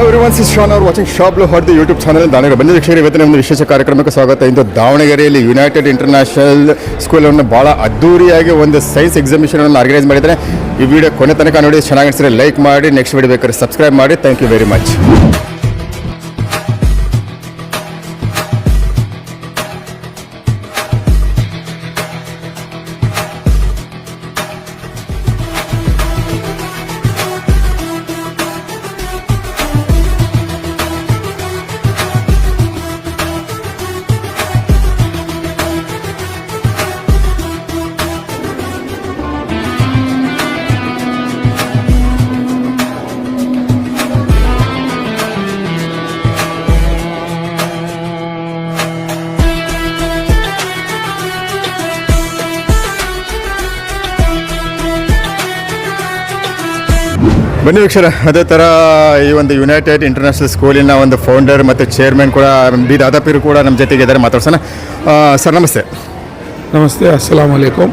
Everyone is ಶಾನ್ ಅವರು watching shop hot the YouTube channel Davanagere ಬಂದ ವೀಕ್ಷಕರು ಇವತ್ತಿನ ಒಂದು ವಿಶೇಷ ಕಾರ್ಯಕ್ರಮಕ್ಕೆ ಸ್ವಾಗತ. ಇಂದು ದಾವಣಗೆರೆಯಲ್ಲಿ ಯುನೈಟೆಡ್ ಇಂಟರ್ನ್ಯಾಷನಲ್ ಸ್ಕೂಲನ್ನು ಭಾಳ ಅದ್ದೂರಿಯಾಗಿ ಒಂದು ಸೈನ್ಸ್ ಎಕ್ಸಿಬಿಷನನ್ನು ಆರ್ಗನೈಸ್ ಮಾಡಿದ್ದಾರೆ. ಈ ವಿಡಿಯೋ ಕೊನೆ ತನಕ ನೋಡಿ, ಚೆನ್ನಾಗಿ ಅನಿಸಿದ್ರೆ ಲೈಕ್ ಮಾಡಿ, ನೆಕ್ಸ್ಟ್ ವಿಡಿಯೋ ಬೇಕಾದ್ರೆ ಸಬ್ಸ್ಕ್ರೈಬ್ ಮಾಡಿ. Thank you very much. ಬನ್ನಿ ವೀಕ್ಷರ, ಅದೇ ಥರ ಈ ಒಂದು ಯುನೈಟೆಡ್ ಇಂಟರ್ನ್ಯಾಷನಲ್ ಸ್ಕೂಲಿನ ಒಂದು ಫೌಂಡರ್ ಮತ್ತು ಚೇರ್ಮನ್ ಕೂಡ ಬಿ ದಾದಾಪೀರು ಕೂಡ ನಮ್ಮ ಜೊತೆಗೆ ಇದ್ದಾರೆ. ಮಾತಾಡ್ಸೋಣ. ಸರ್ ನಮಸ್ತೆ. ನಮಸ್ತೆ, ಅಸ್ಸಲಾಮ್ ವಲೈಕುಮ್.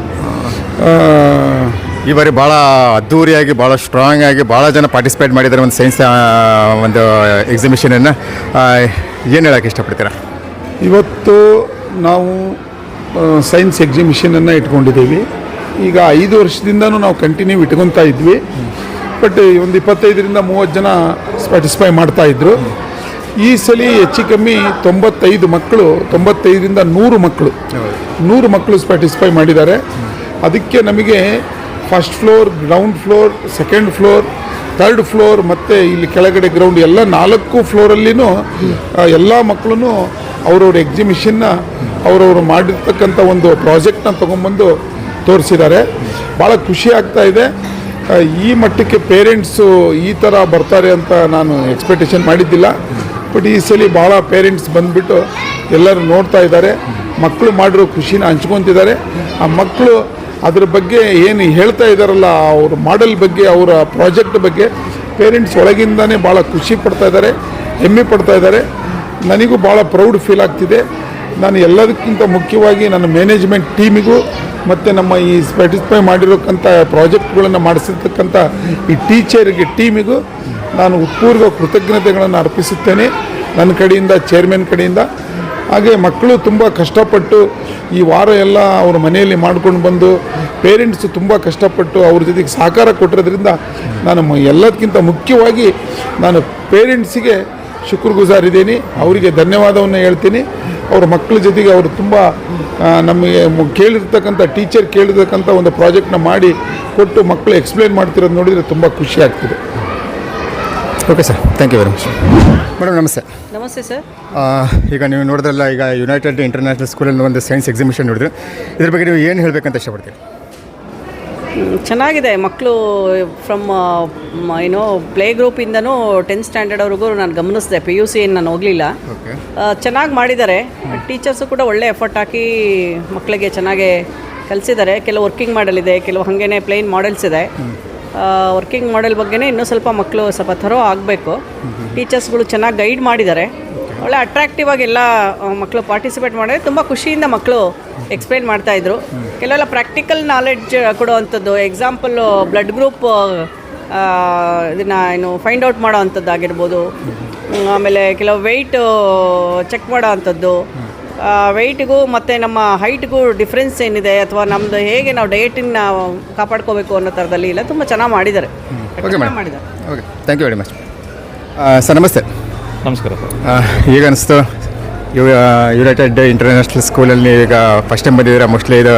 ಈ ಬಾರಿ ಭಾಳ ಅದ್ದೂರಿಯಾಗಿ, ಭಾಳ ಸ್ಟ್ರಾಂಗ್ ಆಗಿ ಭಾಳ ಜನ ಪಾರ್ಟಿಸಿಪೇಟ್ ಮಾಡಿದ್ದಾರೆ ಒಂದು ಸೈನ್ಸ್ ಒಂದು ಎಕ್ಸಿಬಿಷನನ್ನು. ಏನು ಹೇಳೋಕ್ಕೆ ಇಷ್ಟಪಡ್ತೀರಾ? ಇವತ್ತು ನಾವು ಸೈನ್ಸ್ ಎಕ್ಸಿಬಿಷನನ್ನು ಇಟ್ಕೊಂಡಿದ್ದೀವಿ. ಈಗ 5 ವರ್ಷದಿಂದನೂ ನಾವು ಕಂಟಿನ್ಯೂ ಇಟ್ಕೊತಾ ಇದ್ವಿ. ಬಟ್ ಒಂದು 25-30 ಜನ ಪಾರ್ಟಿಸಿಪೇಟ್ ಮಾಡ್ತಾಯಿದ್ರು. ಈ ಸಲ ಹೆಚ್ಚು ಕಮ್ಮಿ 95 ಮಕ್ಕಳು, 95ರಿಂದ 100 ಮಕ್ಕಳು ಪಾರ್ಟಿಸಿಪೇಟ್ ಮಾಡಿದ್ದಾರೆ. ಅದಕ್ಕೆ ನಮಗೆ first floor, ground floor, second floor, third floor ಮತ್ತು ಇಲ್ಲಿ ಕೆಳಗಡೆ ಗ್ರೌಂಡ್ ಎಲ್ಲ 4 ಫ್ಲೋರಲ್ಲಿನೂ ಎಲ್ಲ ಮಕ್ಕಳು ಅವ್ರವ್ರ ಎಕ್ಸಿಬಿಷನ್ನ ಅವರವರು ಮಾಡಿರ್ತಕ್ಕಂಥ ಒಂದು ಪ್ರಾಜೆಕ್ಟ್ನ ತೊಗೊಂಬಂದು ತೋರಿಸಿದ್ದಾರೆ. ಭಾಳ ಖುಷಿ ಆಗ್ತಾ ಇದೆ. ಈ ಮಟ್ಟಕ್ಕೆ ಪೇರೆಂಟ್ಸು ಈ ಥರ ಬರ್ತಾರೆ ಅಂತ ನಾನು ಎಕ್ಸ್ಪೆಕ್ಟೇಷನ್ ಮಾಡಿದ್ದಿಲ್ಲ. ಬಟ್ ಈ ಸಲ ಭಾಳ ಪೇರೆಂಟ್ಸ್ ಬಂದುಬಿಟ್ಟು ಎಲ್ಲರೂ ನೋಡ್ತಾ ಇದ್ದಾರೆ. ಮಕ್ಕಳು ಮಾಡಿರೋ ಖುಷಿನ ಹಂಚ್ಕೊತಿದ್ದಾರೆ. ಆ ಮಕ್ಕಳು ಅದ್ರ ಬಗ್ಗೆ ಏನು ಹೇಳ್ತಾ ಇದ್ದಾರಲ್ಲ, ಅವ್ರ ಮಾಡೆಲ್ ಬಗ್ಗೆ, ಅವರ ಪ್ರಾಜೆಕ್ಟ್ ಬಗ್ಗೆ ಪೇರೆಂಟ್ಸ್ ಒಳಗಿಂದನೇ ಭಾಳ ಖುಷಿ ಪಡ್ತಾ ಇದ್ದಾರೆ, ಹೆಮ್ಮೆ ಪಡ್ತಾ ಇದ್ದಾರೆ. ನನಗೂ ಭಾಳ ಪ್ರೌಡ್ ಫೀಲ್ ಆಗ್ತಿದೆ. ನಾನು ಎಲ್ಲದಕ್ಕಿಂತ ಮುಖ್ಯವಾಗಿ ನನ್ನ ಮ್ಯಾನೇಜ್ಮೆಂಟ್ ಟೀಮಿಗೂ ಮತ್ತು ನಮ್ಮ ಈ ಪಾರ್ಟಿಸಿಪೇಟ್ ಮಾಡಿರೋಕ್ಕಂಥ ಪ್ರಾಜೆಕ್ಟ್ಗಳನ್ನು ಮಾಡಿಸಿರ್ತಕ್ಕಂಥ ಈ ಟೀಮಿಗೂ ನಾನು ಪೂರ್ವ ಕೃತಜ್ಞತೆಗಳನ್ನು ಅರ್ಪಿಸುತ್ತೇನೆ ನನ್ನ ಕಡೆಯಿಂದ, ಚೇರ್ಮನ್ ಕಡೆಯಿಂದ. ಹಾಗೆ ಮಕ್ಕಳು ತುಂಬ ಕಷ್ಟಪಟ್ಟು ಈ ವಾರ ಎಲ್ಲ ಅವ್ರ ಮನೆಯಲ್ಲಿ ಮಾಡ್ಕೊಂಡು ಬಂದು ಪೇರೆಂಟ್ಸು ತುಂಬ ಕಷ್ಟಪಟ್ಟು ಅವ್ರ ಜೊತೆಗೆ ಸಹಕಾರ ಕೊಟ್ಟಿರೋದ್ರಿಂದ ನಾನು ಎಲ್ಲದಕ್ಕಿಂತ ಮುಖ್ಯವಾಗಿ ನಾನು ಪೇರೆಂಟ್ಸಿಗೆ ಶುಕ್ರಗುಜಾರಿದ್ದೀನಿ. ಅವರಿಗೆ ಧನ್ಯವಾದವನ್ನು ಹೇಳ್ತೀನಿ. ಅವ್ರ ಮಕ್ಕಳ ಜೊತೆಗೆ ಅವರು ತುಂಬ ನಮಗೆ ಕೇಳಿರ್ತಕ್ಕಂಥ ಕೇಳಿರ್ತಕ್ಕಂಥ ಒಂದು ಪ್ರಾಜೆಕ್ಟ್ನ ಮಾಡಿ ಕೊಟ್ಟು ಮಕ್ಕಳು ಎಕ್ಸ್ಪ್ಲೇನ್ ಮಾಡ್ತಿರೋದು ನೋಡಿದರೆ ತುಂಬ ಖುಷಿ ಆಗ್ತಿದೆ. Okay sir, thank you very much. Madam ನಮಸ್ತೆ. ನಮಸ್ತೆ ಸರ್. ಈಗ ನೀವು ನೋಡಿದ್ರಲ್ಲ, ಈಗ ಯುನೈಟೆಡ್ ಇಂಟರ್ನ್ಯಾಷನಲ್ ಸ್ಕೂಲಲ್ಲಿ ಒಂದು ಸೈನ್ಸ್ ಎಕ್ಸಿಬಿಷನ್ ನೋಡಿದ್ರು. ಇದ್ರ ಬಗ್ಗೆ ನೀವು ಏನು ಹೇಳಬೇಕಂತ ಇಷ್ಟಪಡ್ತೀರಿ? ಚೆನ್ನಾಗಿದೆ. ಮಕ್ಕಳು ಫ್ರಮ್ ಪ್ಲೇ ಗ್ರೂಪಿಂದನೂ 10th ಸ್ಟ್ಯಾಂಡರ್ಡ್ವರೆಗೂ ನಾನು ಗಮನಿಸಿದೆ. PUC ಏನು ನಾನು ಹೋಗಲಿಲ್ಲ. ಚೆನ್ನಾಗಿ ಮಾಡಿದ್ದಾರೆ. ಟೀಚರ್ಸು ಕೂಡ ಒಳ್ಳೆ ಎಫರ್ಟ್ ಹಾಕಿ ಮಕ್ಕಳಿಗೆ ಚೆನ್ನಾಗಿ ಕಲಿಸಿದ್ದಾರೆ. ಕೆಲವು ವರ್ಕಿಂಗ್ ಮಾಡೆಲ್ ಇದೆ, ಕೆಲವು ಹಾಗೇ ಪ್ಲೇನ್ ಮಾಡೆಲ್ಸ್ ಇದೆ. ವರ್ಕಿಂಗ್ ಮಾಡೆಲ್ ಬಗ್ಗೆನೇ ಇನ್ನೂ ಸ್ವಲ್ಪ ಮಕ್ಕಳು ಸ್ವಲ್ಪ ಥರೋ ಆಗಬೇಕು. ಟೀಚರ್ಸ್ಗಳು ಚೆನ್ನಾಗಿ ಗೈಡ್ ಮಾಡಿದ್ದಾರೆ. ಒಳ್ಳೆ ಅಟ್ರಾಕ್ಟಿವ್ ಆಗಿ ಎಲ್ಲ ಮಕ್ಕಳು ಪಾರ್ಟಿಸಿಪೇಟ್ ಮಾಡಿದ್ರೆ ತುಂಬ ಖುಷಿಯಿಂದ ಮಕ್ಕಳು ಎಕ್ಸ್ಪ್ಲೈನ್ ಮಾಡ್ತಾಯಿದ್ರು. ಕೆಲವೆಲ್ಲ ಪ್ರಾಕ್ಟಿಕಲ್ ನಾಲೆಡ್ಜ್ ಕೊಡುವಂಥದ್ದು, ಎಕ್ಸಾಂಪಲ್ಲು ಬ್ಲಡ್ ಗ್ರೂಪ್ ಇದನ್ನು ಫೈಂಡ್ ಔಟ್ ಮಾಡೋ ಅಂಥದ್ದಾಗಿರ್ಬೋದು. ಆಮೇಲೆ ಕೆಲವು ವೆಯ್ಟು ಚೆಕ್ ಮಾಡೋ ಅಂಥದ್ದು, ವೆಯ್ಟಿಗೂ ಮತ್ತು ನಮ್ಮ ಹೈಟ್ಗೂ ಡಿಫ್ರೆನ್ಸ್ ಏನಿದೆ, ಅಥವಾ ನಮ್ಮದು ಹೇಗೆ ನಾವು ಡಯಟಿನ ಕಾಪಾಡ್ಕೋಬೇಕು ಅನ್ನೋ ಥರದಲ್ಲಿ ಎಲ್ಲ ತುಂಬ ಚೆನ್ನಾಗಿ ಮಾಡಿದ್ದಾರೆ. ಮಾಡಿದ್ದಾರೆ. Okay, thank you very much. Sir ನಮಸ್ತೆ. ನಮಸ್ಕಾರ ಸರ್. ಈಗ ಅನಿಸ್ತು ಯುನೈಟೆಡ್ ಇಂಟರ್ನ್ಯಾಷನಲ್ ಸ್ಕೂಲಲ್ಲಿ ಈಗ ಫಸ್ಟ್ ಟೈಮ್ ಬಂದಿದ್ದೀರಾ ಮೋಸ್ಟ್ಲಿ ಇದು,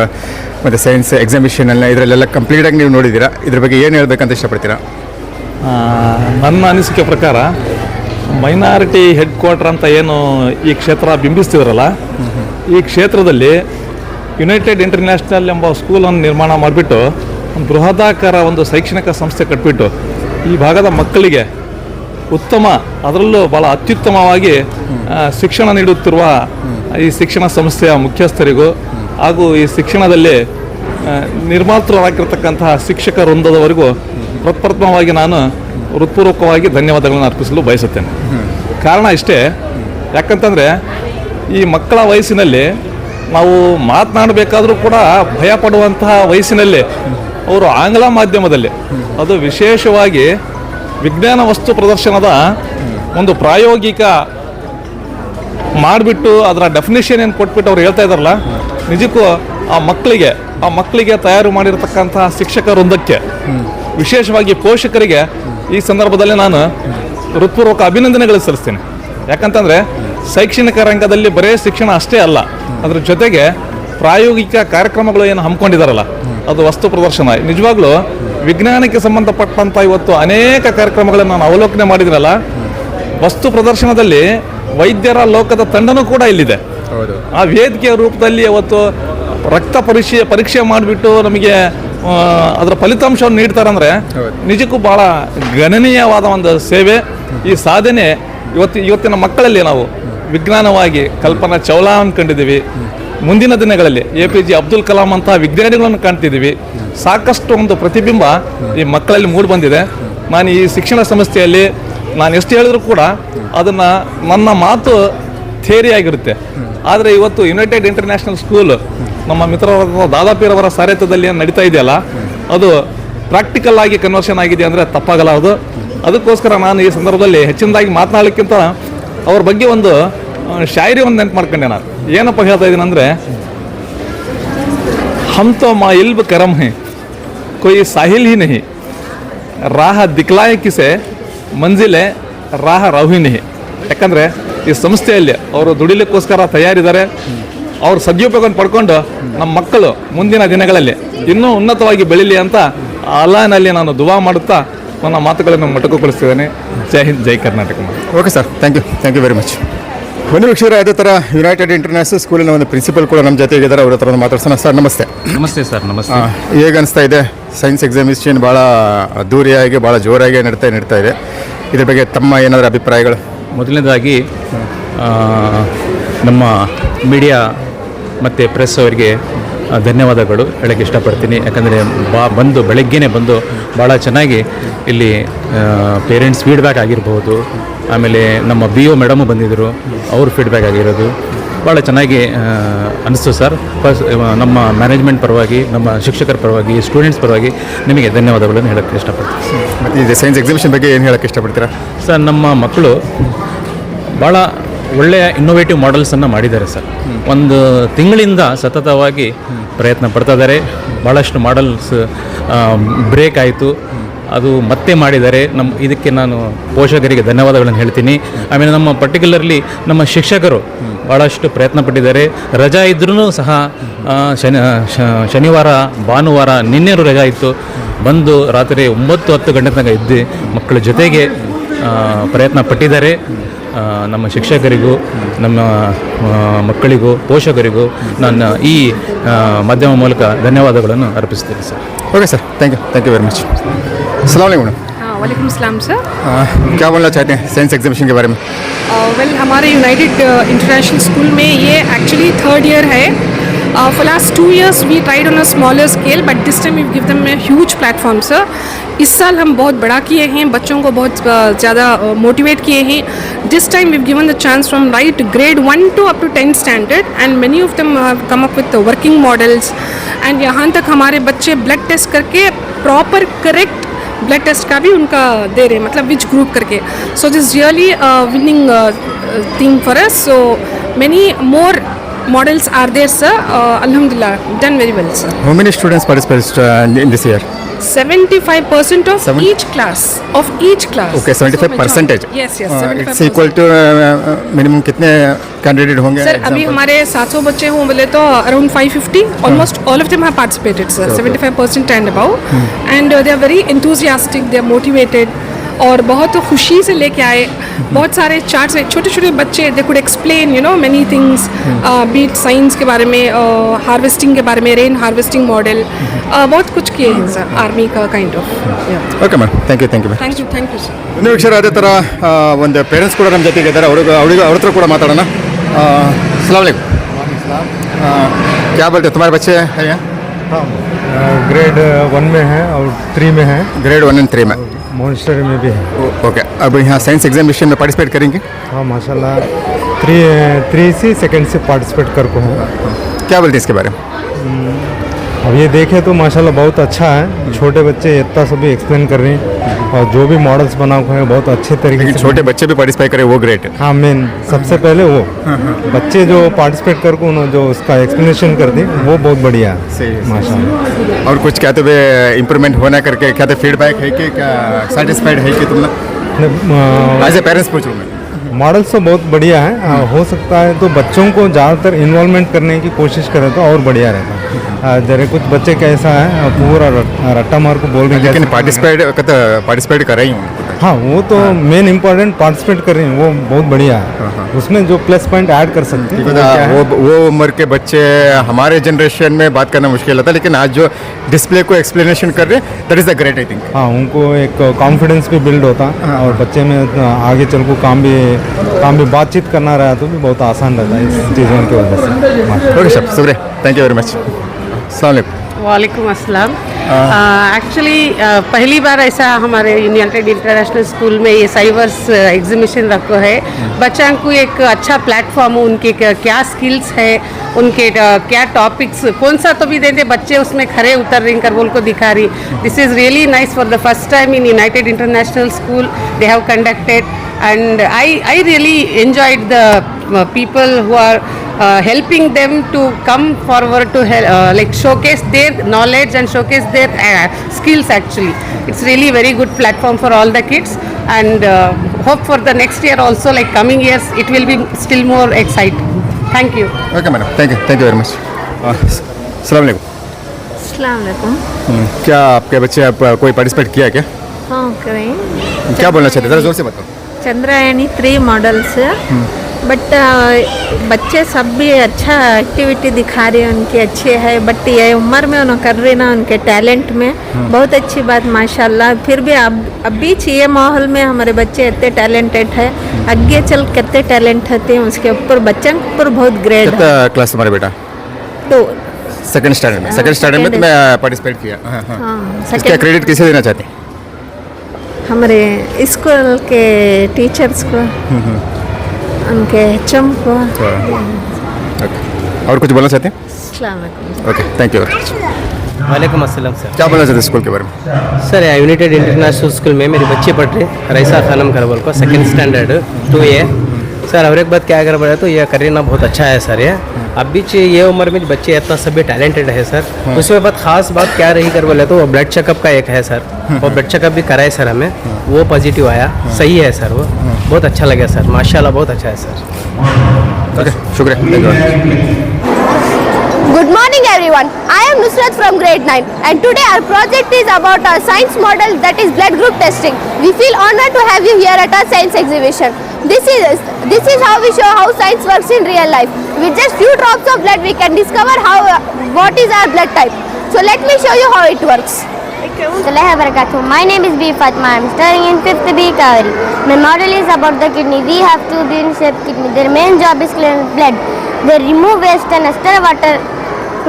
ಮತ್ತು ಸೈನ್ಸ್ ಎಕ್ಸಿಬಿಷನಲ್ಲ ಇದರಲ್ಲೆಲ್ಲ ಕಂಪ್ಲೀಟಾಗಿ ನೀವು ನೋಡಿದ್ದೀರಾ. ಇದ್ರ ಬಗ್ಗೆ ಏನು ಹೇಳಬೇಕಂತ ಇಷ್ಟಪಡ್ತೀರಾ? ನನ್ನ ಅನಿಸಿಕೆ ಪ್ರಕಾರ ಮೈನಾರಿಟಿ ಹೆಡ್ ಕ್ವಾರ್ಟರ್ ಅಂತ ಏನು ಈ ಕ್ಷೇತ್ರ ಬಿಂಬಿಸ್ತಿದ್ರಲ್ಲ, ಈ ಕ್ಷೇತ್ರದಲ್ಲಿ ಯುನೈಟೆಡ್ ಇಂಟರ್ನ್ಯಾಷನಲ್ ಎಂಬ ಸ್ಕೂಲನ್ನು ನಿರ್ಮಾಣ ಮಾಡಿಬಿಟ್ಟು ಒಂದು ಬೃಹದಾಕಾರ ಒಂದು ಶೈಕ್ಷಣಿಕ ಸಂಸ್ಥೆ ಕಟ್ಟಿಬಿಟ್ಟು ಈ ಭಾಗದ ಮಕ್ಕಳಿಗೆ ಉತ್ತಮ, ಅದರಲ್ಲೂ ಭಾಳ ಅತ್ಯುತ್ತಮವಾಗಿ ಶಿಕ್ಷಣ ನೀಡುತ್ತಿರುವ ಈ ಶಿಕ್ಷಣ ಸಂಸ್ಥೆಯ ಮುಖ್ಯಸ್ಥರಿಗೂ ಹಾಗೂ ಈ ಶಿಕ್ಷಣದಲ್ಲಿ ನಿರ್ಮಾತೃರಾಗಿರ್ತಕ್ಕಂತಹ ಶಿಕ್ಷಕ ವೃಂದದವರೆಗೂ ಪ್ರಪ್ರಥಮವಾಗಿ ನಾನು ಹೃತ್ಪೂರ್ವಕವಾಗಿ ಧನ್ಯವಾದಗಳನ್ನು ಅರ್ಪಿಸಲು ಬಯಸುತ್ತೇನೆ. ಕಾರಣ ಇಷ್ಟೇ, ಯಾಕಂತಂದರೆ ಈ ಮಕ್ಕಳ ವಯಸ್ಸಿನಲ್ಲಿ ನಾವು ಮಾತನಾಡಬೇಕಾದ್ರೂ ಕೂಡ ಭಯ ಪಡುವಂತಹ ವಯಸ್ಸಿನಲ್ಲಿ ಅವರು ಆಂಗ್ಲ ಮಾಧ್ಯಮದಲ್ಲಿ, ಅದು ವಿಶೇಷವಾಗಿ ವಿಜ್ಞಾನ ವಸ್ತು ಪ್ರದರ್ಶನದ ಒಂದು ಪ್ರಾಯೋಗಿಕ ಮಾಡಿಬಿಟ್ಟು ಅದರ ಡೆಫಿನೇಷನ್ ಏನು ಕೊಟ್ಬಿಟ್ಟು ಅವ್ರು ಹೇಳ್ತಾ ಇದ್ದಾರಲ್ಲ, ನಿಜಕ್ಕೂ ಆ ಮಕ್ಕಳಿಗೆ ತಯಾರು ಮಾಡಿರ್ತಕ್ಕಂತಹ ಶಿಕ್ಷಕ ವೃಂದಕ್ಕೆ, ವಿಶೇಷವಾಗಿ ಪೋಷಕರಿಗೆ ಈ ಸಂದರ್ಭದಲ್ಲಿ ನಾನು ಹೃತ್ಪೂರ್ವಕ ಅಭಿನಂದನೆಗಳು ಸಲ್ಲಿಸ್ತೀನಿ. ಯಾಕಂತಂದರೆ ಶೈಕ್ಷಣಿಕ ರಂಗದಲ್ಲಿ ಬರೀ ಶಿಕ್ಷಣ ಅಷ್ಟೇ ಅಲ್ಲ, ಅದ್ರ ಜೊತೆಗೆ ಪ್ರಾಯೋಗಿಕ ಕಾರ್ಯಕ್ರಮಗಳು ಏನು ಹಮ್ಮಿಕೊಂಡಿದ್ದಾರಲ್ಲ, ಅದು ವಸ್ತು ಪ್ರದರ್ಶನ. ನಿಜವಾಗ್ಲೂ ವಿಜ್ಞಾನಕ್ಕೆ ಸಂಬಂಧಪಟ್ಟಂಥ ಇವತ್ತು ಅನೇಕ ಕಾರ್ಯಕ್ರಮಗಳನ್ನು ನಾನು ಅವಲೋಕನೆ ಮಾಡಿದ್ರಲ್ಲ, ವಸ್ತು ಪ್ರದರ್ಶನದಲ್ಲಿ ವೈದ್ಯರ ಲೋಕದ ತಂಡನೂ ಕೂಡ ಇಲ್ಲಿದೆ. ಆ ವೇದಿಕೆಯ ರೂಪದಲ್ಲಿ ಅವತ್ತು ರಕ್ತ ಪರೀಕ್ಷೆ ಮಾಡಿಬಿಟ್ಟು ನಮಗೆ ಅದರ ಫಲಿತಾಂಶವನ್ನು ನೀಡ್ತಾರಂದರೆ ನಿಜಕ್ಕೂ ಭಾಳ ಗಣನೀಯವಾದ ಒಂದು ಸೇವೆ. ಈ ಸಾಧನೆ ಇವತ್ತಿನ ಮಕ್ಕಳಲ್ಲಿ ನಾವು ವಿಜ್ಞಾನವಾಗಿ ಕಲ್ಪನಾ ಚಾವ್ಲಾ ಕಂಡಿದ್ದೀವಿ. ಮುಂದಿನ ದಿನಗಳಲ್ಲಿ APJ ಅಬ್ದುಲ್ ಕಲಾಂ ಅಂತಹ ವಿಜ್ಞಾನಿಗಳನ್ನು ಕಾಣ್ತಿದ್ದೀವಿ. ಸಾಕಷ್ಟು ಒಂದು ಪ್ರತಿಬಿಂಬ ಈ ಮಕ್ಕಳಲ್ಲಿ ಮೂಡಿ ಬಂದಿದೆ. ನಾನು ಈ ಶಿಕ್ಷಣ ಸಂಸ್ಥೆಯಲ್ಲಿ ನಾನು ಎಷ್ಟು ಹೇಳಿದ್ರು ಕೂಡ ಅದನ್ನು ನನ್ನ ಮಾತು ಥಿಯರಿ ಆಗಿರುತ್ತೆ. ಆದರೆ ಇವತ್ತು ಯುನೈಟೆಡ್ ಇಂಟರ್ನ್ಯಾಷನಲ್ ಸ್ಕೂಲ್ ನಮ್ಮ ಮಿತ್ರರಾದ ದಾದಾಪೀರವರ ಸಾರಥ್ಯದಲ್ಲಿ ಏನು ನಡೀತಾ ಇದೆಯಲ್ಲ, ಅದು ಪ್ರಾಕ್ಟಿಕಲ್ ಆಗಿ ಕನ್ವರ್ಷನ್ ಆಗಿದೆ ಅಂದರೆ ತಪ್ಪಾಗಲಾರದು. ಅದಕ್ಕೋಸ್ಕರ ನಾನು ಈ ಸಂದರ್ಭದಲ್ಲಿ ಹೆಚ್ಚಿನದಾಗಿ ಮಾತನಾಡಲಿಕ್ಕಿಂತ ಅವ್ರ ಬಗ್ಗೆ ಒಂದು ಶಾಯರಿ ಒಂದು ನೆನಪು ಮಾಡ್ಕೊಂಡೆ. ನಾನು ಏನಪ್ಪ ಹೇಳ್ತಾ ಇದ್ದೀನಿ ಅಂದರೆ, ಹಮ್ ತೋ ಮಾ ಇಲ್ಬ್ ಕರಮ್ ಹೇ ಕೊಯ್ ಸಾಹಿಲ್ ಹಿ ನಹಿ, ರಾಹ ದಿಕ್ಲಾಯ ಕಿಸೆ ಮಂಜಿಲೆ ರಾಹ ರಾಹುನಿ. ಯಾಕಂದರೆ ಈ ಸಂಸ್ಥೆಯಲ್ಲಿ ಅವರು ದುಡಿಲಿಕ್ಕೋಸ್ಕರ ತಯಾರಿದ್ದಾರೆ. ಅವ್ರ ಸದುಪಯೋಗವನ್ನು ಪಡ್ಕೊಂಡು ನಮ್ಮ ಮಕ್ಕಳು ಮುಂದಿನ ದಿನಗಳಲ್ಲಿ ಇನ್ನೂ ಉನ್ನತವಾಗಿ ಬೆಳೀಲಿ ಅಂತ ಅಲ್ಲಾನಲ್ಲಿ ನಾನು ದುವಾ ಮಾಡುತ್ತಾ ನನ್ನ ಮಾತುಗಳನ್ನು ಮೊಟಕುಗೊಳಿಸ್ತಿದ್ದೇನೆ. ಜೈ ಹಿಂದ್, ಜೈ Karnataka. Okay sir, thank you very much. ಒಂದು ವೀಕ್ಷಕರೇ, ಅದೇ ಥರ ಯುನೈಟೆಡ್ ಇಂಟರ್ನ್ಯಾಷನಲ್ ಸ್ಕೂಲಿನ ಒಂದು ಪ್ರಿನ್ಸಿಪಲ್ ಕೂಡ ನಮ್ಮ ಜೊತೆ ಇದ್ದಾರೆ. ಅವ್ರ ಹತ್ರ ಮಾತಾಡ್ಸೋಣ. ಸರ್ ನಮಸ್ತೆ. ನಮಸ್ತೆ ಸರ್. ನಮಸ್ತೆ. ಹೇಗೆ ಅನಿಸ್ತಾ ಇದೆ? ಸೈನ್ಸ್ ಎಕ್ಸಾಮಿನೇಷನ್ ಭಾಳ ಅದ್ದೂರಿಯಾಗಿ ಭಾಳ ಜೋರಾಗಿ ನಡೀತಾ ಇದೆ. ಇದ್ರ ಬಗ್ಗೆ ತಮ್ಮ ಏನಾದರೂ ಅಭಿಪ್ರಾಯಗಳು? ಮೊದಲನೇದಾಗಿ ನಮ್ಮ ಮೀಡಿಯಾ ಮತ್ತು ಪ್ರೆಸ್ ಅವರಿಗೆ ಧನ್ಯವಾದಗಳು ಹೇಳೋಕ್ಕೆ ಇಷ್ಟಪಡ್ತೀನಿ. ಯಾಕಂದರೆ ಬೆಳಗ್ಗೆನೇ ಬಂದು ಭಾಳ ಚೆನ್ನಾಗಿ ಇಲ್ಲಿ ಪೇರೆಂಟ್ಸ್ ಫೀಡ್ಬ್ಯಾಕ್ ಆಗಿರ್ಬೋದು, ಆಮೇಲೆ ನಮ್ಮ BO ಮೇಡಮು ಬಂದಿದ್ದರು, ಅವ್ರ ಫೀಡ್ಬ್ಯಾಕ್ ಆಗಿರೋದು ಭಾಳ ಚೆನ್ನಾಗಿ ಅನಿಸ್ತು ಸರ್. ಫಸ್ಟ್ ನಮ್ಮ ಮ್ಯಾನೇಜ್ಮೆಂಟ್ ಪರವಾಗಿ, ನಮ್ಮ ಶಿಕ್ಷಕರ ಪರವಾಗಿ, ಸ್ಟೂಡೆಂಟ್ಸ್ ಪರವಾಗಿ ನಿಮಗೆ ಧನ್ಯವಾದಗಳನ್ನು ಹೇಳೋಕ್ಕೆ ಇಷ್ಟಪಡ್ತೀನಿ. ಮತ್ತು ಇದು ಸೈನ್ಸ್ ಎಕ್ಸಿಬಿಷನ್ ಬಗ್ಗೆ ಏನು ಹೇಳೋಕ್ಕೆ ಇಷ್ಟಪಡ್ತೀರಾ? ಸರ್, ನಮ್ಮ ಮಕ್ಕಳು ಭಾಳ ಒಳ್ಳೆಯ ಇನ್ನೋವೇಟಿವ್ ಮಾಡೆಲ್ಸನ್ನು ಮಾಡಿದ್ದಾರೆ ಸರ್. ಒಂದು ತಿಂಗಳಿಂದ ಸತತವಾಗಿ ಪ್ರಯತ್ನ ಪಡ್ತಾ ಇದ್ದಾರೆ. ಭಾಳಷ್ಟು ಮಾಡೆಲ್ಸ್ ಬ್ರೇಕ್ ಆಯಿತು, ಅದು ಮತ್ತೆ ಮಾಡಿದ್ದಾರೆ. ಇದಕ್ಕೆ ನಾನು ಪೋಷಕರಿಗೆ ಧನ್ಯವಾದಗಳನ್ನು ಹೇಳ್ತೀನಿ. ಆಮೇಲೆ ನಮ್ಮ ಪರ್ಟಿಕ್ಯುಲರ್ಲಿ ನಮ್ಮ ಶಿಕ್ಷಕರು ಭಾಳಷ್ಟು ಪ್ರಯತ್ನ ಪಟ್ಟಿದ್ದಾರೆ. ರಜಾ ಇದ್ರೂ ಸಹ ಶನಿವಾರ, ಭಾನುವಾರ, ನಿನ್ನೆಯೂ ರಜಾ ಇತ್ತು, ಬಂದು ರಾತ್ರಿ 9-10 ಗಂಟೆ ತನಕ ಇದ್ದು ಮಕ್ಕಳ ಜೊತೆಗೆ ಪ್ರಯತ್ನ ಪಟ್ಟಿದ್ದಾರೆ. ನಮ್ಮ ಶಿಕ್ಷಕರಿಗೂ, ನಮ್ಮ ಮಕ್ಕಳಿಗೂ, ಪೋಷಕರಿಗೂ ನನ್ನ ಈ ಮಾಧ್ಯಮ ಮೂಲಕ ಧನ್ಯವಾದಗಳನ್ನು ಅರ್ಪಿಸ್ತೀನಿ sir. Okay sir, thank you very much. अस्सलाम वालेकुम मैडम. वालेकुम सलाम सर. क्या बोलना चाहते हैं साइंस एग्जीबिशन के बारे में? वेल, हमारे यूनाइटेड इंटरनेशनल स्कूल में ये एक्चुअली 3rd ईयर है. For last 2 years we tried on a smaller scale, but this time we give them a huge platform sir. इस साल हम बहुत बड़ा किए हैं, बच्चों को बहुत ज़्यादा मोटिवेट किए हैं. This time we've given the chance from right grade 1 to up to 10th standard, and many of them have come up with the working models. And यहाँ तक हमारे बच्चे ब्लड टेस्ट करके प्रॉपर करेक्ट ब्लड टेस्ट का भी उनका दे रहे हैं, मतलब विच ग्रुप करके. So this really winning thing for us. So many more models are there sir. Alhamdulillah, done very well sir. How many students participate in this year? 75% of each class. Okay, 75%. Yes, 75%. It's equal to minimum कितने candidate होंगे? Sir, अभी हमारे 700 बच्चे हों बोले तो around 550. Almost all of them have participated sir. 75% and above. And they are very enthusiastic, they are motivated. और बहुत खुशी से लेके आए. बहुत सारे चार्ट्स हैं, छोटे छोटे बच्चे, they could explain many things, bit science के बारे में, हार्वेस्टिंग के बारे में, रेन हार्वेस्टिंग मॉडल, बहुत कुछ किए हैं सर, आर्मी का kind of. Okay madam, thank you thank you sir. ಇನ್ನು ವೀಕ್ಷಕರು, ಅದೇ ಥರ ಒಂದು ಪೇರೆಂಟ್ಸ್ ಕೂಡ ನಮ್ಮ ಜೊತೆಗೆ ಇದ್ದಾರೆ. ಅವ್ರ ಹತ್ರ ಕೂಡ ಮಾತಾಡೋಣ. अस्सलाम वालेकुम. क्या बोलते हैं, तुम्हारे बच्चे हैं यहाँ? हाँ, ग्रेड 1 में है और 3 में है. ग्रेड 1 और 3 में. मॉन्स्टर में भी है. ओके, अब यहाँ साइंस एग्जामिनेशन में पार्टिसिपेट करेंगे? हाँ माशाल्लाह, 3 से 2nd से पार्टिसिपेट कर को है. क्या बोलते हैं इसके बारे में? अब ये देखें तो माशाल्लाह बहुत अच्छा है, छोटे बच्चे इतना सभी एक्सप्लेन कर रहे हैं और जो भी मॉडल्स बना हुए हैं बहुत अच्छे तरीके लेकिन से। छोटे बच्चे भी पार्टिसिपेट करें वो ग्रेट है। हाँ, मेन सबसे पहले वो बच्चे जो पार्टिसिपेट करके उन्होंने जो उसका एक्सप्लेनेशन कर दी वो बहुत बढ़िया सही है, है माशाल्लाह। और कुछ कहते हुए इम्प्रूवमेंट होना करके कहते फीडबैक है कि क्या सेटिस्फाइड है कि तुम एज ए पेरेंट्स पूछ रहा हूँ मैं। मॉडल्स तो बहुत बढ़िया है, हो सकता है तो बच्चों को ज़्यादातर इन्वॉल्वमेंट करने की कोशिश करें तो और बढ़िया रहता है। जरा कुछ बच्चे कैसा है पूरा रट्टा मार को बोल रहे हैं लेकिन कैसे- पार्टिसिपेट कर रही हूँ। हाँ, वो तो मेन इम्पोर्टेंट पार्टिसिपेट कर रहे हैं, वो बहुत बढ़िया है। उसमें जो प्लस पॉइंट ऐड कर सकते हैं वो क्या है? वो उम्र के बच्चे हमारे जनरेशन में बात करना मुश्किल होता, लेकिन आज जो डिस्प्ले को एक्सप्लेनेशन कर रहे हैं that is the great I think. हाँ, उनको एक कॉन्फिडेंस भी बिल्ड होता है और बच्चे में आगे चल को काम भी बातचीत करना रहा तो भी बहुत आसान रहता है इस चीज़ों की वजह से। माशाल्लाह। ओके सर, शुक्रिया, थैंक यू वेरी मच। अस्सलाम वालेकुम। वालेकुम अस्सलाम। एक्चुअली पहली बार ऐसा हमारे यूनाइटेड इंटरनेशनल स्कूल में ये साइवर्स एग्जीबिशन रखो है। बच्चों को एक अच्छा प्लेटफॉर्म, उनके क्या स्किल्स है, उनके क्या टॉपिक्स कौन सा तो भी देते बच्चे उसमें खड़े उतर रही कर बोल को दिखा रही। This is really nice for the first time in United international school they have conducted and I really enjoyed the people who are helping them to come forward to like showcase their knowledge and showcase their skills. Actually, it's really very good platform for all the kids, and hope for the next year also, like coming years, it will be still more exciting. Thank you. Okay madam, thank you very much. अस्सलाम वालेकुम। अस्सलाम वालेकुम। क्या आपके बच्चे आप कोई participate किया क्या? हाँ, करें। क्या बोलना चाहते हैं, ज़रा जोर से बताओ। चंद्रायणी 3 मॉडल्स, बट बच्चे सब भी अच्छा एक्टिविटी दिखा रहे हैं, उनकी अच्छी है। बट ये उम्र में उन्होंने कर रहे ना, उनके टैलेंट में बहुत अच्छी बात माशाल्लाह। फिर भी अभी ये माहौल में हमारे बच्चे इतने टैलेंटेड है, आगे चल कितने टैलेंट होते हैं उसके ऊपर बच्चों के ऊपर बहुत ग्रेड है। कितना क्लास तुम्हारे बेटा? तो सेकंड स्टैंडर्ड में। सेकंड स्टैंडर्ड में तुम्हें पार्टिसिपेट किया। हाँ, इसका सेकंड क्रेडिट किसे देना चाहते हैं? हमारे स्कूल के टीचर्स को, उनके HM को। ओके, और कुछ बोलना चाहते हैं? अस्सलाम वालेकुम। Okay, thank you very much. वालेकुम अस्सलाम सर। क्या बोलना चाहते हैं स्कूल के बारे में? सर यूनाइटेड इंटरनेशनल स्कूल में मेरी बच्ची पढ़ रही रईसा खानम करबल को सेकंड स्टैंडर्ड 2A। सर और एक बात क्या कर रहे तो ये करीना बहुत अच्छा है सर। ये अब भी ये उम्र में बच्चे इतना सभी टैलेंटेड है सर। उसमें बात खास बात क्या रही कर बोले तो वो ब्लड चेकअप का एक है सर, वो ब्लड चेकअप भी कराए सर हमें, वो पॉजिटिव आया, सही है सर। वो बहुत अच्छा लगा सर, माशाल्लाह बहुत अच्छा है सर। ओके, शुक्रिया, thank you. Good morning everyone. I am Nusrat from grade 9 and today our project is about our science model, that is blood group testing. We feel honored to have you here at our science exhibition. This is how we show how science works in real life. With just few drops of blood we can discover what is our blood type. So let me show you how it works. My name is B. Fatma. I am studying in 5th B. Kaveri. My model is about the kidney. We have two bean-shaped kidney. Their main job is clean blood. They remove waste and stir water.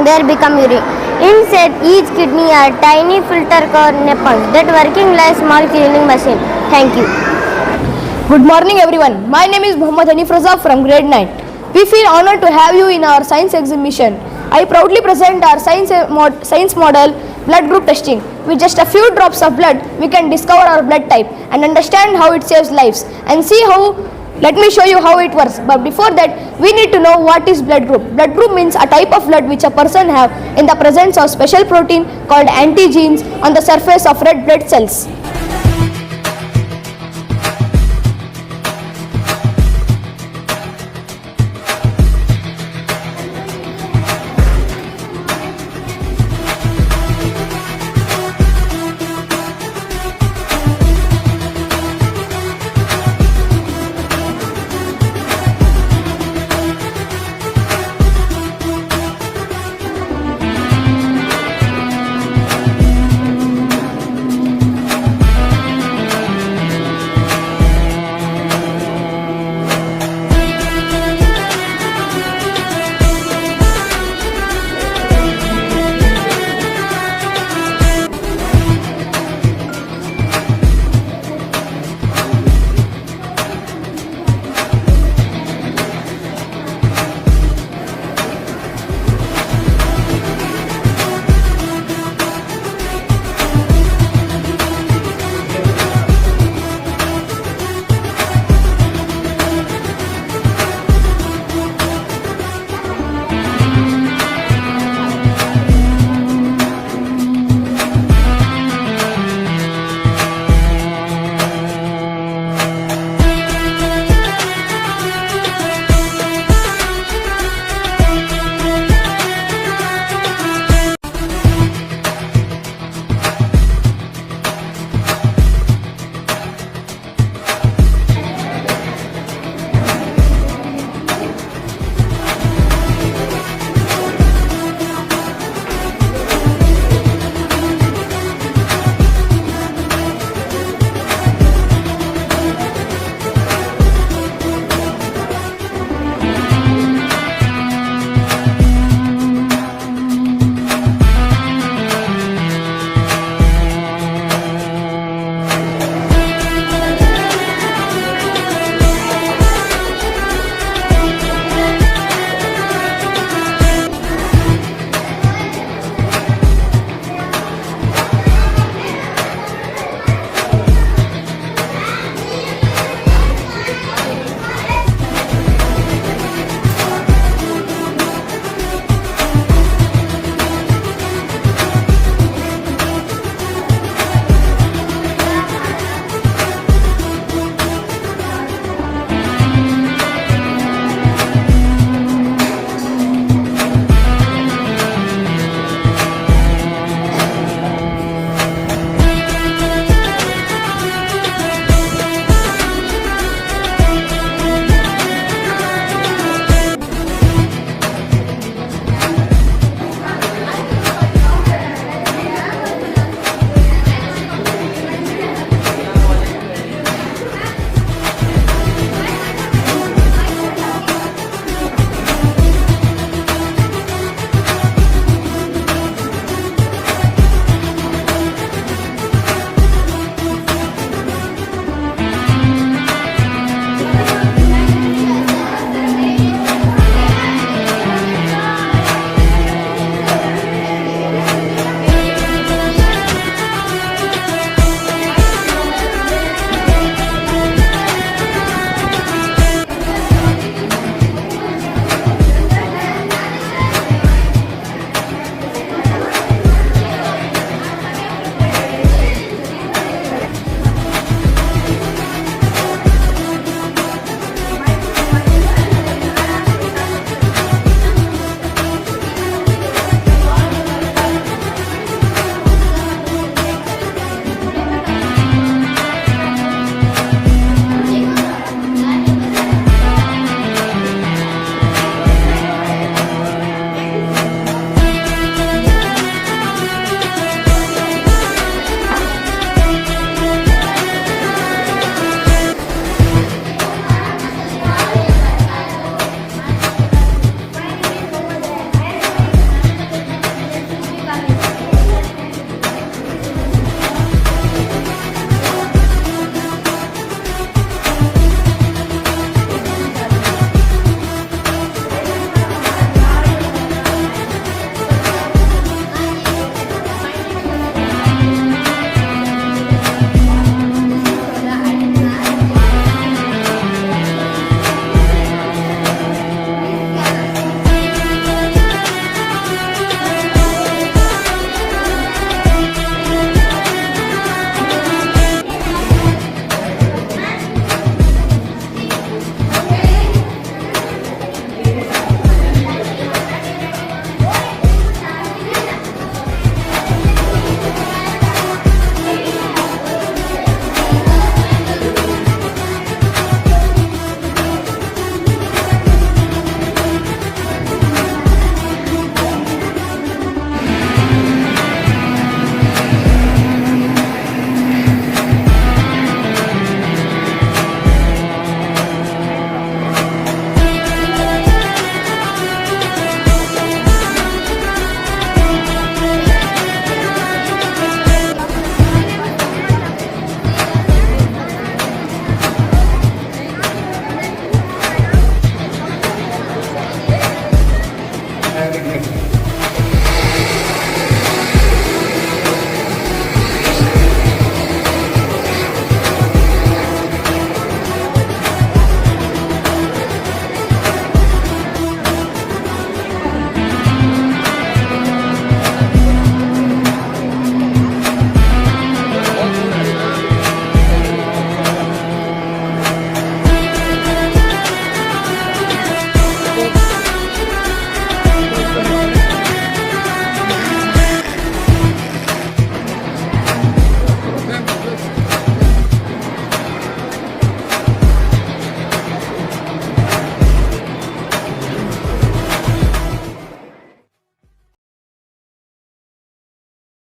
There become urine. Inside each kidney are tiny filter called nipples that working like small cleaning machine. Thank you. Good morning everyone. My name is Muhammad Hanif Raza from grade 9. We feel honored to have you in our science exhibition. I proudly present our science model blood group testing. With just a few drops of blood, we can discover our blood type and understand how it saves lives and see how. Let me show you how it works. But before that, we need to know what is blood group. Blood group means a type of blood which a person have in the presence of special protein called antigenes on the surface of red blood cells.